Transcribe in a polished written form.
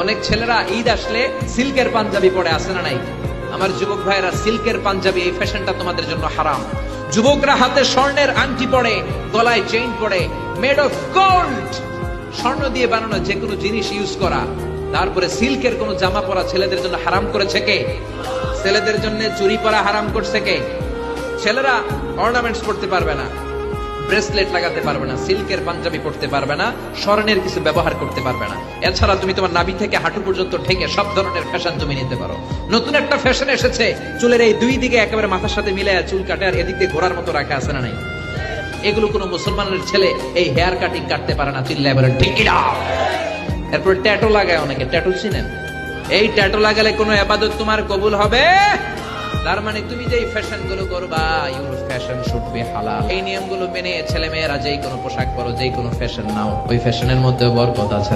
অনেক ছেলেরা ঈদ আসলে সিল্কের পাঞ্জাবি পরে আসে না নাই? আমার যুবক ভাইয়েরা, সিল্কের পাঞ্জাবি এই ফ্যাশনটা তোমাদের জন্য হারাম। যুবকরা হাতে স্বর্ণের আংটি পরে, গলায় চেইন পরে, মেড অফ গোল্ড, স্বর্ণ দিয়ে বানানো যে কোনো জিনিস ইউজ করা, তারপরে সিল্কের কোন জামা পরা ছেলেদের জন্য হারাম করেছে কে? ছেলেদের জন্য চুরি পরা হারাম করছে কে? ছেলেরা অর্নামেন্টস পড়তে পারবে না, ব্রেসলেট লাগাতে পারবে না, সিল্কের পাঞ্জাবি পড়তে পারবে না, স্বর্ণের কিছু ব্যবহার করতে পারবে না। এছাড়া তুমি তোমার নাভি থেকে হাঁটু পর্যন্ত ঢেকে সব ধরনের ফ্যাশন তুমি নিতে পারো। নতুন একটা ফ্যাশন এসেছে, চুলের এই দুই দিকে একেবারে মাথার সাথে মিলায় চুল কাটে আর এদিক দিয়ে ঘোড়ার মতো রাখা আছে না নাই? এগুলো কোনো মুসলমানের ছেলে এই হেয়ার কাটিং কাটতে পারে না। চিল্লায় বলেন ঠিক কিনা? এরপর ট্যাটু লাগায় অনেকে। ট্যাটু চিনেন? এই ট্যাটু লাগালে কোনো ইবাদত তোমার কবুল হবে? তার মানে তুমি যেই ফ্যাশন গুলো করবা, ইউর ফ্যাশন শুড বি হালাল। এই নিয়মগুলো মেনে ছেলে মেয়েরা যেই কোনো পোশাক পরো, যেই কোনো ফ্যাশন নাও, ওই ফ্যাশনের মধ্যে বরকত আছে।